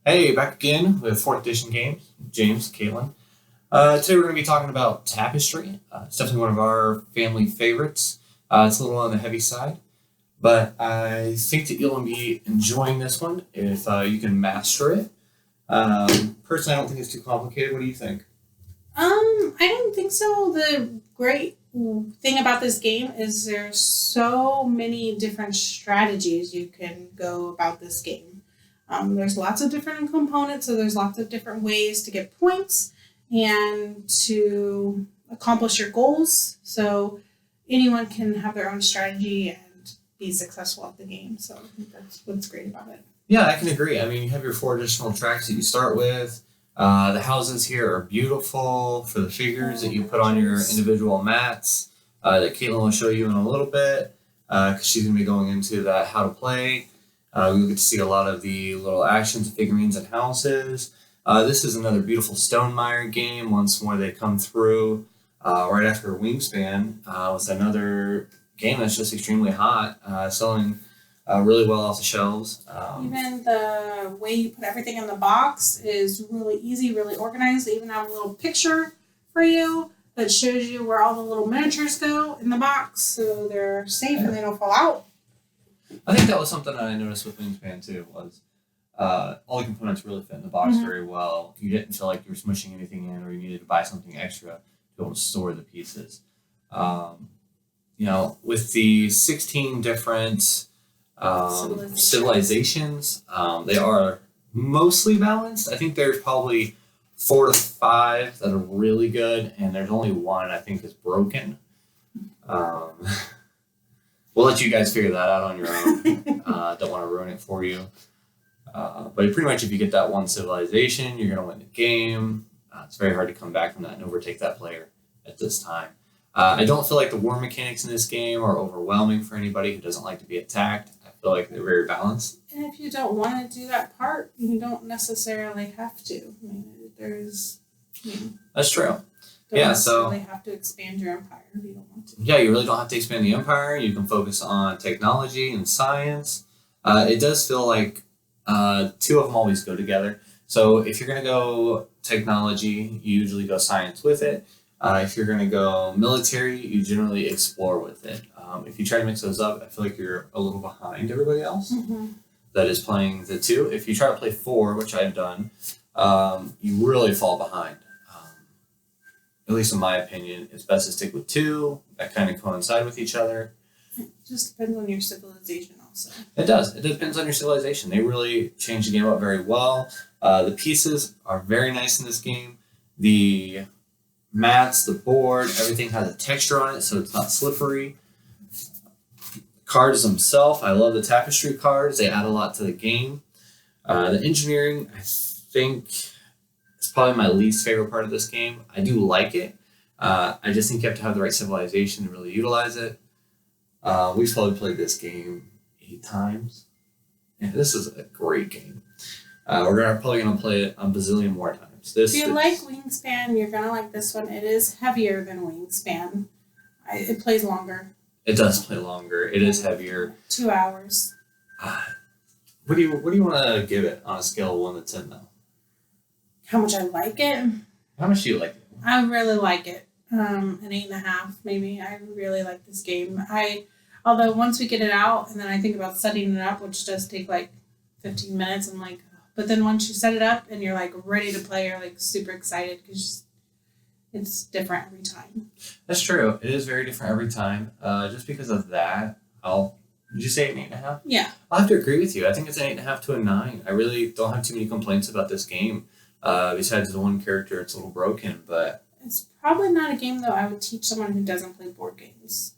Hey, back again with 4th Edition Games. James, Caitlin. Today we're going to be talking about Tapestry. It's definitely one of our family favorites. It's a little on the heavy side, but I think that you'll be enjoying this one if you can master it. Personally, I don't think it's too complicated. What do you think? I don't think so. The great thing about this game is there's so many different strategies you can go about this game. There's lots of different components, so there's lots of different ways to get points and to accomplish your goals. So anyone can have their own strategy and be successful at the game. So I think that's what's great about it. Yeah, I can agree. I mean, you have your 4 additional tracks that you start with. The houses here are beautiful for the figures that you put on your individual mats that Caitlin will show you in a little bit because she's going to be going into that how to play. You'll get to see a lot of the little actions, figurines, and houses. This is another beautiful Stonemaier game. Once more, they come through right after Wingspan with another game that's just extremely hot, selling really well off the shelves. Even the way you put everything in the box is really easy, really organized. They even have a little picture for you that shows you where all the little miniatures go in the box, so they're safe and they don't fall out. I think that was something that I noticed with Wingspan too, was all the components really fit in the box very well. You didn't feel like you were smushing anything in or you needed to buy something extra to be able to store the pieces. With the 16 different civilizations, they are mostly balanced. I think there's probably 4 to 5 that are really good, and there's only one I think is broken. We'll let you guys figure that out on your own. Don't want to ruin it for you. But pretty much if you get that one civilization, you're going to win the game. It's very hard to come back from that and overtake that player at this time. I don't feel like the war mechanics in this game are overwhelming for anybody who doesn't like to be attacked. I feel like they're very balanced. And if you don't want to do that part, you don't necessarily have to. I mean, That's true. Don't necessarily have to expand your empire if you don't want to. Yeah, you really don't have to expand the empire. You can focus on technology and science. It does feel like 2 of them always go together. So if you're going to go technology, you usually go science with it. If you're going to go military, you generally explore with it. If you try to mix those up, I feel like you're a little behind everybody else that is playing the 2. If you try to play 4, which I've done, you really fall behind. At least in my opinion, it's best to stick with 2 that kind of coincide with each other. It just depends on your civilization also. It does. It depends on your civilization. They really change the game up very well. The pieces are very nice in this game. The mats, the board, everything has a texture on it, so it's not slippery. Cards themselves, I love the Tapestry cards. They add a lot to the game. The engineering, I think, is probably my least favorite part of this game. I do like it. I just think you have to have the right civilization to really utilize it. We've probably played this game 8 times. And this is a great game. We're probably going to play it a bazillion more times. If you like Wingspan, you're going to like this one. It is heavier than Wingspan. It plays longer. It does play longer. It is heavier. 2 hours. What do you want to give it on a scale of 1 to 10, though? How much I like it? How much do you like it? I really like it. An 8.5, maybe. I really like this game. Although once we get it out, and then I think about setting it up, which does take like 15 minutes, I'm like, but then once you set it up and you're like ready to play, you're like super excited because it's different every time. That's true. It is very different every time. Just because of that, did you say an 8.5? Yeah. I'll have to agree with you. I think it's an 8.5 to a 9. I really don't have too many complaints about this game. Besides the one character, it's a little broken, but it's probably not a game though I would teach someone who doesn't play board games.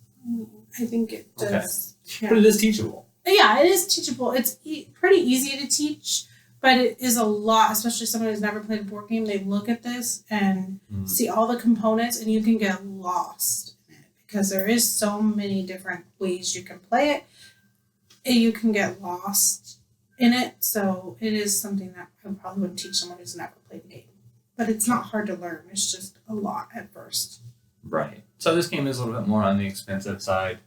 I think it does. Okay. Yeah. But it is teachable. Yeah, it is teachable. It's pretty easy to teach, but it is a lot, especially someone who's never played a board game. They look at this and see all the components, and you can get lost in it because there is so many different ways you can play it. And you can get lost in it, so it is something that I probably wouldn't teach someone who's never played the game. But it's not hard to learn. It's just a lot at first. Right. So this game is a little bit more on the expensive side.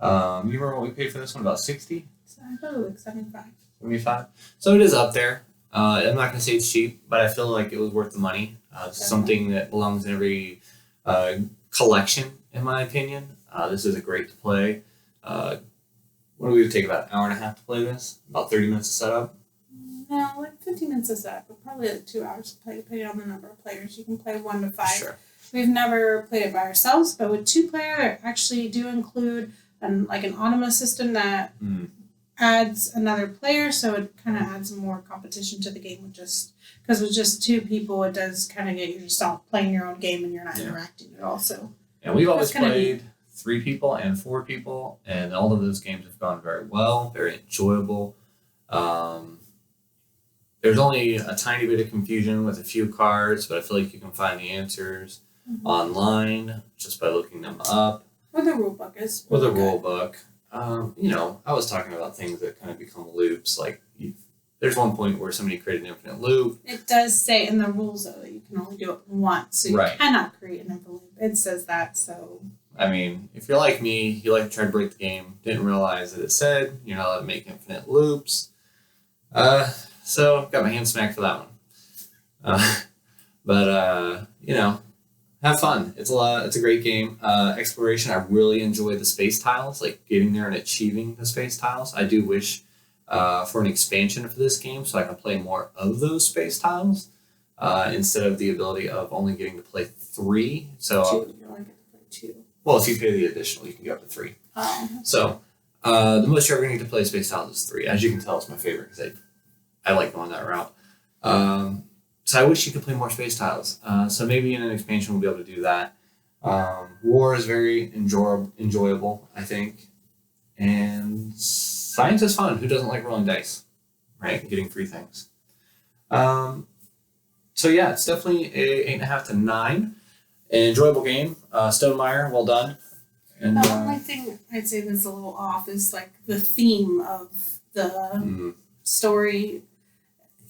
You remember what we paid for this one? About 60? So I thought it was like 75. 75. So it is up there. I'm not gonna say it's cheap, but I feel like it was worth the money. It's something that belongs in every collection, in my opinion. This is a great to play. What do we take about an hour and a half to play this? About 30 minutes to set up? No, like 15 minutes to set up, but probably like 2 hours to play, depending on the number of players. You can play 1 to 5. Sure. We've never played it by ourselves, but with 2-player, they actually do include an autonomous system that adds another player, so it kind of adds more competition to the game because with just 2 people, it does kind of get you just all playing your own game and you're not interacting at all. So, and we've always played 3 people and 4 people, and all of those games have gone very well, very enjoyable. There's only a tiny bit of confusion with a few cards, but I feel like you can find the answers online just by looking them up. Or the rule book is. Or the rule book. I was talking about things that kind of become loops. Like, there's one point where somebody created an infinite loop. It does say in the rules, though, that you can only do it once. So you cannot create an infinite loop. It says that, so. I mean, if you're like me, you like to try to break the game, didn't realize that it said you're not allowed to make infinite loops. So, got my hand smacked for that one. Have fun. It's a great game. Exploration, I really enjoy the space tiles, like getting there and achieving the space tiles. I do wish for an expansion for this game so I can play more of those space tiles instead of the ability of only getting to play 3. So 2. You only get to play 2. Well, if you pay the additional, you can go up to 3. Oh. So the most you're ever going to need to play space tiles is 3. As you can tell, it's my favorite because I like going that route. So I wish you could play more space tiles. So maybe in an expansion we'll be able to do that. War is very enjoyable, I think. And science is fun. Who doesn't like rolling dice, right? Getting free things. So yeah, it's definitely a 8.5 to 9. An enjoyable game. Stonemeyer, well done. And the only thing I'd say that's a little off is like the theme of the story.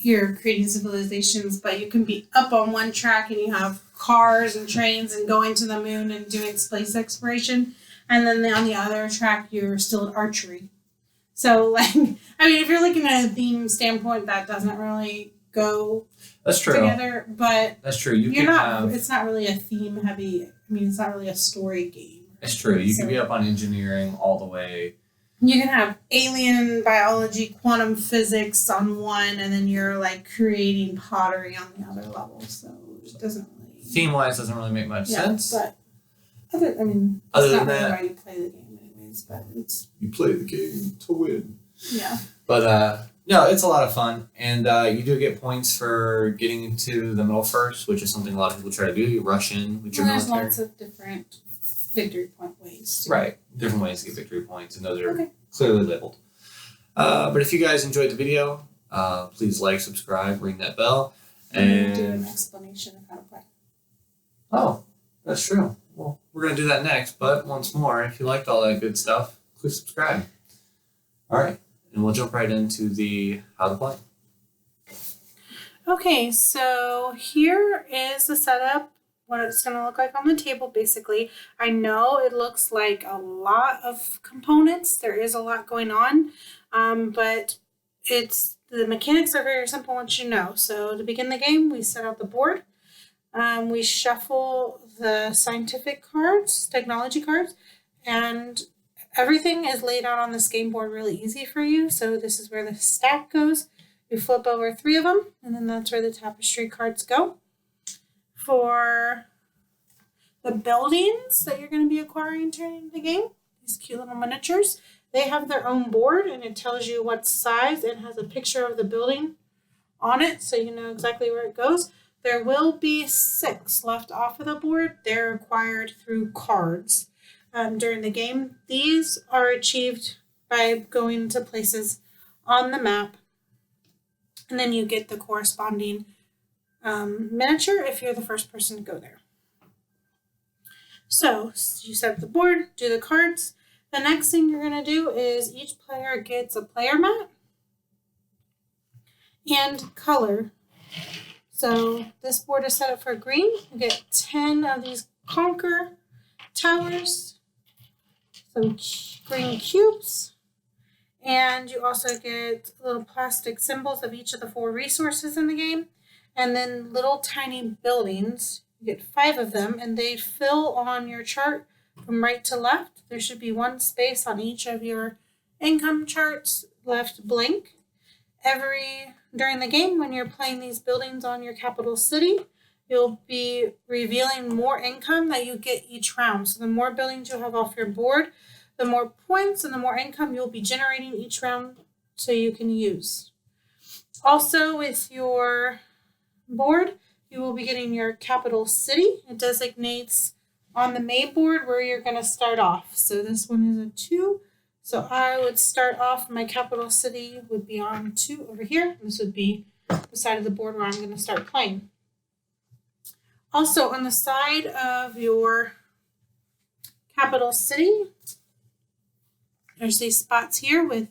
You're creating civilizations, but you can be up on one track and you have cars and trains and going to the moon and doing space exploration, and then on the other track you're still at archery. So, if you're looking at a theme standpoint, that doesn't really go together. But that's true. It's not really a theme heavy. It's not really a story game. It's true. You can be up on engineering all the way. You can have alien biology, quantum physics on one, and then you're creating pottery on the other level. So it doesn't really. Theme-wise, doesn't really make much sense. But other than that, why you play the game anyways. But you play the game to win. Yeah. But no, it's a lot of fun, and you do get points for getting into the middle first, which is something a lot of people try to do. You rush in with your military. There's lots of different victory point ways. Right. Different ways to get victory points, and those are clearly labeled. But if you guys enjoyed the video, please like, subscribe, ring that bell. And do an explanation of how to play. Oh, that's true. Well, we're going to do that next. But once more, if you liked all that good stuff, please subscribe. All right. And we'll jump right into the how to play. Okay, so here is the setup. What it's going to look like on the table, basically. I know it looks like a lot of components. There is a lot going on, but the mechanics are very simple once you know. So to begin the game, we set out the board. We shuffle the scientific cards, technology cards, and everything is laid out on this game board really easy for you. So this is where the stack goes. You flip over 3 of them, and then that's where the tapestry cards go. For the buildings that you're going to be acquiring during the game, these cute little miniatures, they have their own board, and it tells you what size. It has a picture of the building on it, so you know exactly where it goes. There will be 6 left off of the board. They're acquired through cards during the game. These are achieved by going to places on the map, and then you get the corresponding miniature if you're the first person to go there. So you set up the board, do the cards. The next thing you're going to do is each player gets a player mat and color. So this board is set up for green. You get 10 of these conquer towers. some green cubes. And you also get little plastic symbols of each of the 4 resources in the game. And then little tiny buildings. You get 5 of them, and they fill on your chart from right to left. There should be 1 space on each of your income charts left blank. During the game, when you're playing these buildings on your capital city, you'll be revealing more income that you get each round. So the more buildings you have off your board, the more points and the more income you'll be generating each round so you can use. Also, with your board, you will be getting your capital city. It designates on the main board where you're going to start off. So this one is a 2. So I would start off, my capital city would be on 2 over here. This would be the side of the board where I'm going to start playing. Also, on the side of your capital city, there's these spots here with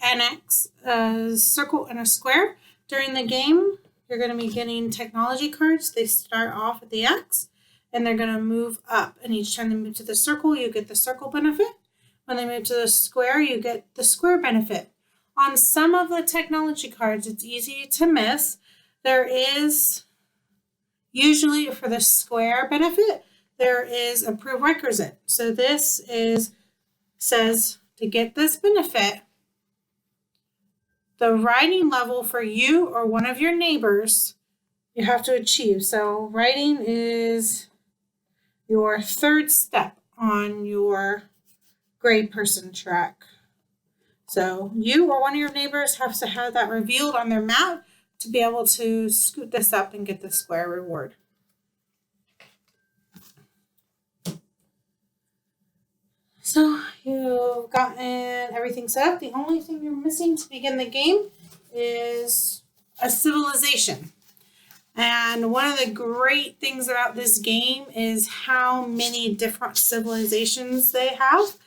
an X, a circle, and a square. During the game, you're going to be getting technology cards. They start off at the X, and they're going to move up. And each time they move to the circle, you get the circle benefit. When they move to the square, you get the square benefit. On some of the technology cards, it's easy to miss. There is, usually for the square benefit, there is a prerequisite. So this says to get this benefit, the writing level for you or one of your neighbors you have to achieve. So writing is your 3rd step on your grade person track. So you or one of your neighbors has to have that revealed on their map to be able to scoot this up and get the square reward. So you've gotten everything set up. The only thing you're missing to begin the game is a civilization. And one of the great things about this game is how many different civilizations they have.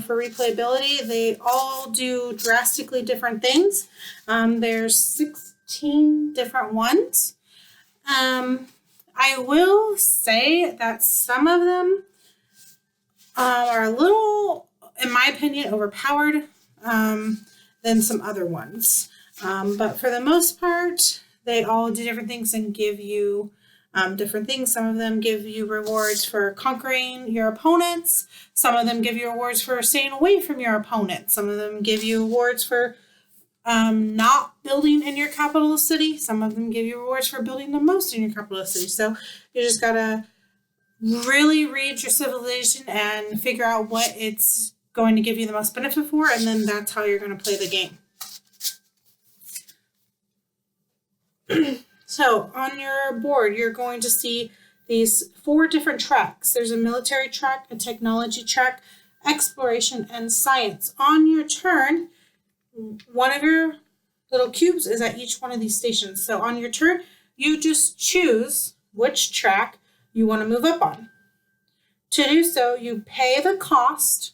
For replayability, they all do drastically different things. There's 16 different ones. I will say that some of them are a little, in my opinion, overpowered than some other ones. But for the most part, they all do different things and give you different things. Some of them give you rewards for conquering your opponents. Some of them give you rewards for staying away from your opponent. Some of them give you rewards for not building in your capital city. Some of them give you rewards for building the most in your capital city. So you just gotta really read your civilization and figure out what it's going to give you the most benefit for, and then that's how you're going to play the game. So on your board, you're going to see these 4 different tracks. There's a military track, a technology track, exploration, and science. On your turn, one of your little cubes is at each one of these stations. So on your turn, you just choose which track you want to move up on. To do so, you pay the cost,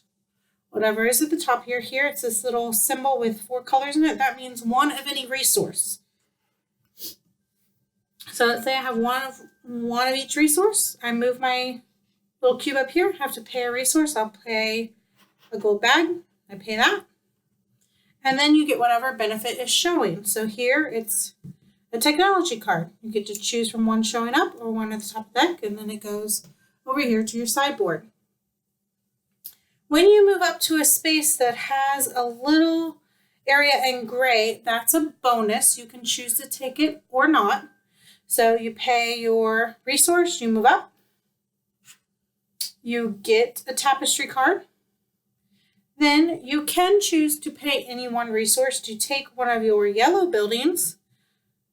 whatever is at the top here. Here, it's this little symbol with 4 colors in it. That means 1 of any resource. So let's say I have one of each resource. I move my little cube up here, have to pay a resource. I'll pay a gold bag. I pay that. And then you get whatever benefit is showing. So here it's a technology card. You get to choose from one showing up or one at the top of the deck, and then it goes over here to your sideboard. When you move up to a space that has a little area in gray, that's a bonus. You can choose to take it or not. So you pay your resource, you move up. You get a Tapestry card. Then you can choose to pay any one resource to take one of your yellow buildings.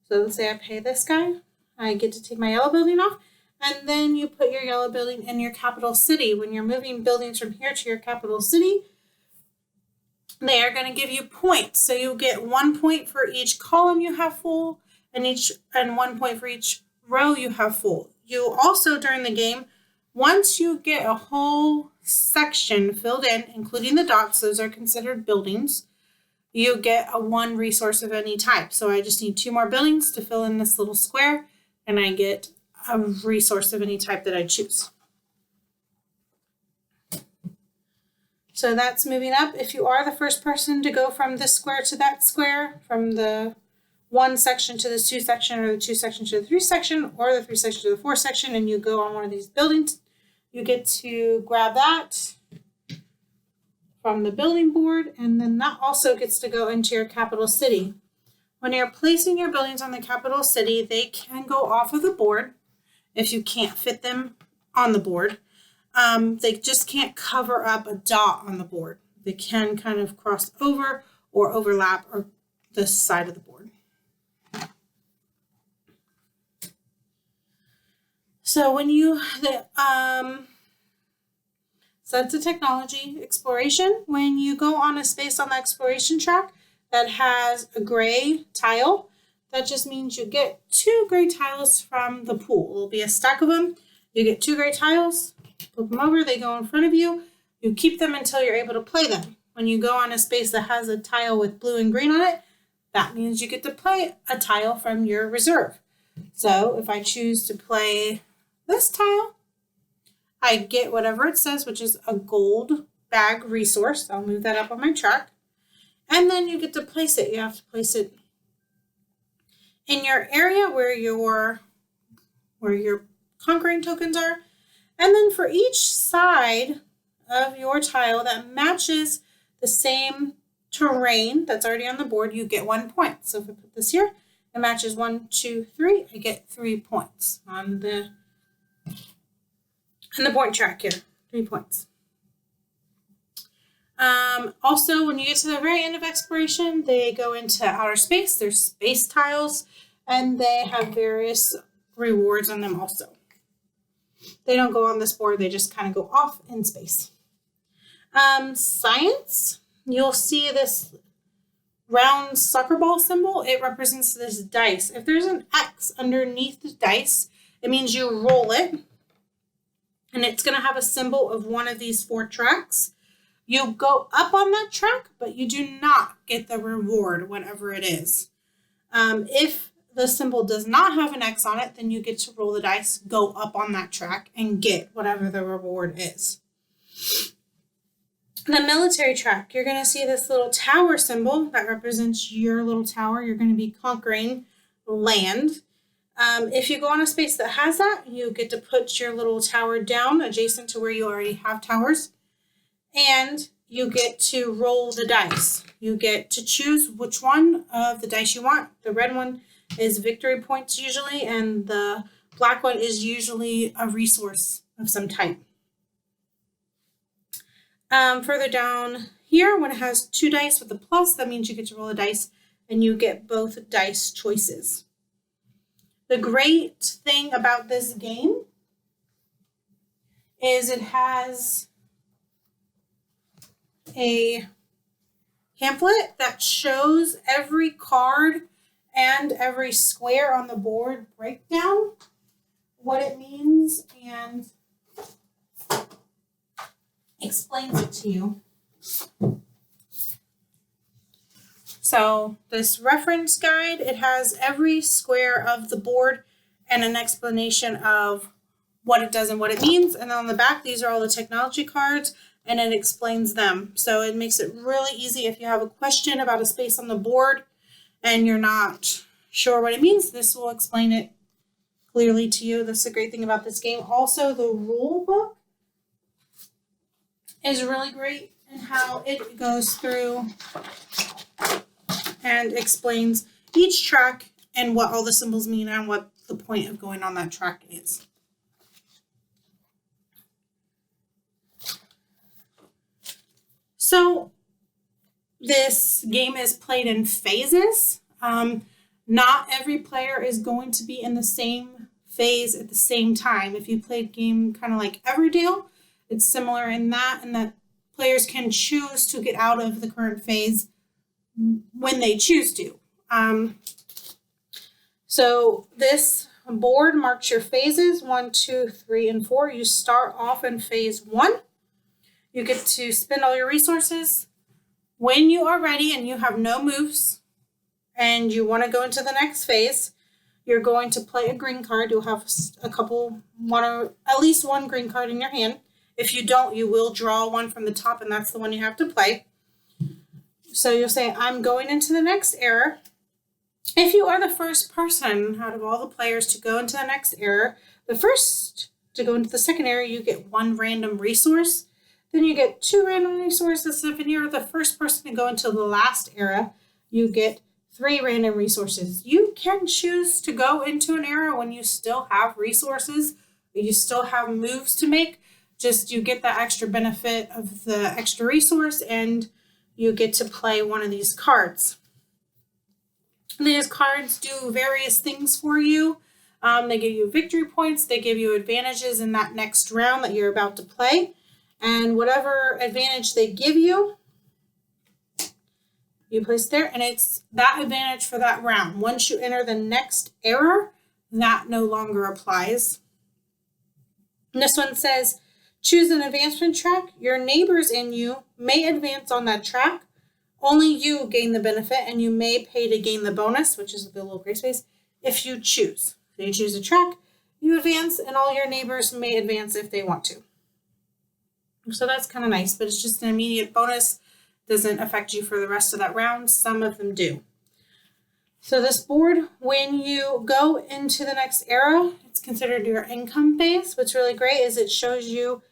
So let's say I pay this guy. I get to take my yellow building off. And then you put your yellow building in your capital city. When you're moving buildings from here to your capital city, they are going to give you points. So you'll get 1 point for each column you have full, and 1 point for each row you have full. You also, during the game, once you get a whole section filled in, including the dots, those are considered buildings, you get a 1 resource of any type. So I just need 2 more buildings to fill in this little square, and I get a resource of any type that I choose. So that's moving up. If you are the first person to go from this square to that square, from the 1 section to the 2 section, or the 2 section to the 3 section, or the 3 section to the 4 section, and you go on one of these buildings, you get to grab that from the building board, and then that also gets to go into your capital city. When you're placing your buildings on the capital city, they can go off of the board if you can't fit them on the board. They just can't cover up a dot on the board. They can kind of cross over or overlap or the side of the board. So when you, so that's a technology exploration. When you go on a space on the exploration track that has a gray tile, that just means you get 2 gray tiles from the pool. There'll be a stack of them. You get 2 gray tiles, flip them over, they go in front of you. You keep them until you're able to play them. When you go on a space that has a tile with blue and green on it, that means you get to play a tile from your reserve. So if I choose to play this tile, I get whatever it says, which is a gold bag resource. I'll move that up on my track. And then you get to place it. You have to place it in your area where your conquering tokens are. And then for each side of your tile that matches the same terrain that's already on the board, you get 1 point. So if I put this here, it matches 1, 2, 3, I get 3 points on the point track here, 3 points. Also, when you get to the very end of exploration, they go into outer space. There's space tiles, and they have various rewards on them also. They don't go on this board. They just kind of go off in space. Science, you'll see this round soccer ball symbol. It represents this dice. If there's an X underneath the dice, it means you roll it, and it's going to have a symbol of one of these 4 tracks. You go up on that track, but you do not get the reward, whatever it is. If the symbol does not have an X on it, then you get to roll the dice, go up on that track, and get whatever the reward is. The military track, you're going to see this little tower symbol that represents your little tower. You're going to be conquering land. If you go on a space that has that, you get to put your little tower down adjacent to where you already have towers. And you get to roll the dice. You get to choose which one of the dice you want. The red one is victory points usually, and the black one is usually a resource of some type. Further down here, when it has 2 dice with a plus, that means you get to roll a dice and you get both dice choices. The great thing about this game is it has a pamphlet that shows every card and every square on the board breakdown, what it means, and explains it to you. So this reference guide, it has every square of the board and an explanation of what it does and what it means. And then on the back, these are all the technology cards, and it explains them. So it makes it really easy if you have a question about a space on the board and you're not sure what it means, this will explain it clearly to you. That's the great thing about this game. Also, the rule book is really great in how it goes through and explains each track and what all the symbols mean and what the point of going on that track is. So this game is played in phases. Not every player is going to be in the same phase at the same time. If you play a game kind of like Everdale, it's similar in that players can choose to get out of the current phase when they choose to. So this board marks your phases, 1, 2, 3, and 4. You start off in phase 1. You get to spend all your resources. When you are ready and you have no moves and you want to go into the next phase, you're going to play a green card. You'll have at least one green card in your hand, If you don't, you will draw one from the top, and that's the one you have to play. So you'll say, I'm going into the next era. If you are the first person out of all the players to go into the next era, the first to go into the second era, you get 1 random resource. Then you get 2 random resources. If you're the first person to go into the last era, you get 3 random resources. You can choose to go into an era when you still have resources, you still have moves to make. Just you get that extra benefit of the extra resource, and you get to play one of these cards. These cards do various things for you. They give you victory points. They give you advantages in that next round that you're about to play. And whatever advantage they give you, you place there. And it's that advantage for that round. Once you enter the next era, that no longer applies. And this one says, choose an advancement track. Your neighbors and you may advance on that track. Only you gain the benefit, and you may pay to gain the bonus, which is the little gray space, if you choose. So you choose a track, you advance, and all your neighbors may advance if they want to. So that's kind of nice, but it's just an immediate bonus. Doesn't affect you for the rest of that round. Some of them do. So this board, when you go into the next era, it's considered your income phase. What's really great is it shows you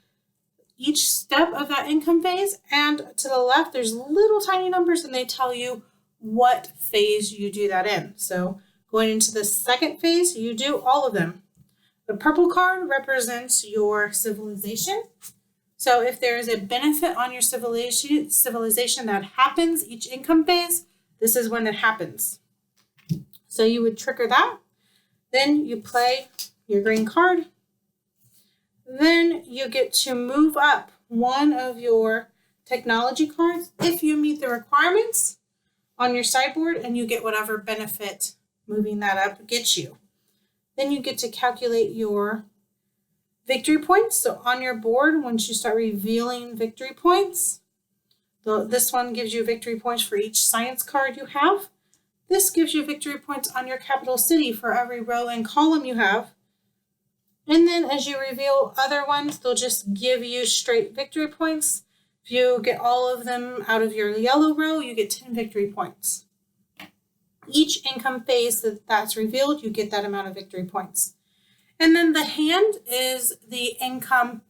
each step of that income phase, and to the left there's little tiny numbers, and they tell you what phase you do that in. So going into the second phase, you do all of them. The purple card represents your civilization. So if there is a benefit on your civilization that happens each income phase, this is when it happens. So you would trigger that. Then you play your green card. Then you get to move up one of your technology cards if you meet the requirements on your sideboard, and you get whatever benefit moving that up gets you. Then you get to calculate your victory points. So on your board, once you start revealing victory points, this one gives you victory points for each science card you have. This gives you victory points on your capital city for every row and column you have. And then as you reveal other ones, they'll just give you straight victory points. If you get all of them out of your yellow row, you get 10 victory points. Each income phase that's revealed, you get that amount of victory points. And then the hand is the income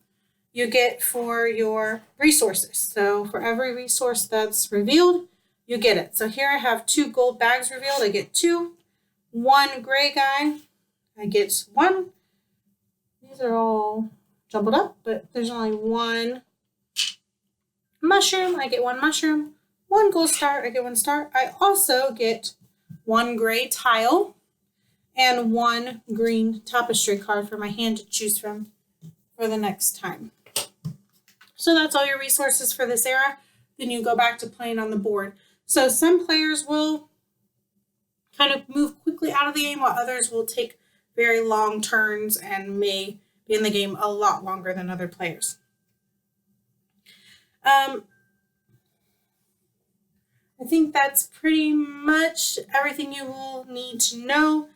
you get for your resources. So for every resource that's revealed, you get it. So here I have 2 gold bags revealed. I get 2. 1 gray guy, I get 1. These are all jumbled up, but there's only 1 mushroom. I get 1 mushroom. 1 gold star. I get 1 star. I also get 1 gray tile and 1 green tapestry card for my hand to choose from for the next time. So that's all your resources for this era. Then you go back to playing on the board. So some players will kind of move quickly out of the game, while others will take very long turns and may be in the game a lot longer than other players. I think that's pretty much everything you will need to know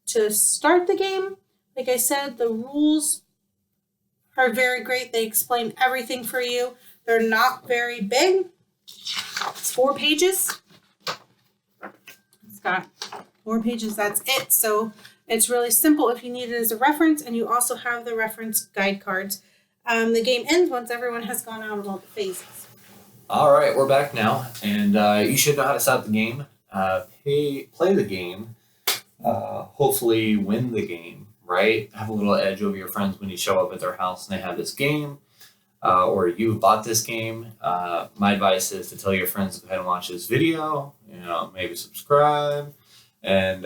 to start the game. Like I said, the rules are very great. They explain everything for you. They're not very big. It's 4 pages. It's got 4 pages, that's it. So it's really simple if you need it as a reference, and you also have the reference guide cards. The game ends once everyone has gone out of all the phases. All right, we're back now, and you should know how to set up the game, play the game, hopefully win the game, right? Have a little edge over your friends when you show up at their house and they have this game, or you've bought this game. My advice is to tell your friends to go ahead and watch this video, maybe subscribe, and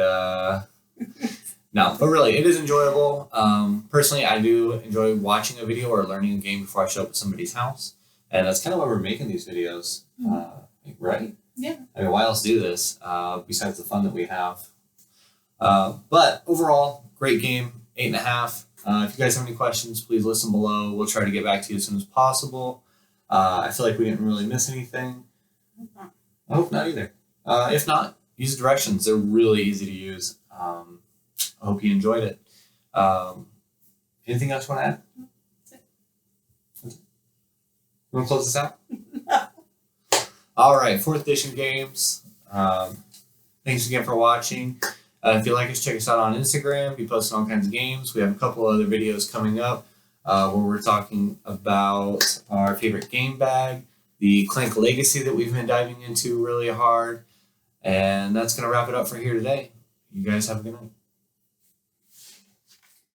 no, but really, it is enjoyable. Personally, I do enjoy watching a video or learning a game before I show up at somebody's house. And that's kind of why we're making these videos, right? Yeah. I mean, why else do this besides the fun that we have? But overall, great game, 8.5. If you guys have any questions, please listen below. We'll try to get back to you as soon as possible. I feel like we didn't really miss anything. I hope not either. If not, use the directions. They're really easy to use. I hope you enjoyed it. Anything else you want to add? That's it. Want to close this out? All right, 4th Edition Games. Thanks again for watching. If you like us, check us out on Instagram. We post all kinds of games. We have a couple other videos coming up where we're talking about our favorite game bag, the Clank Legacy that we've been diving into really hard. And that's going to wrap it up for here today. You guys have a good night.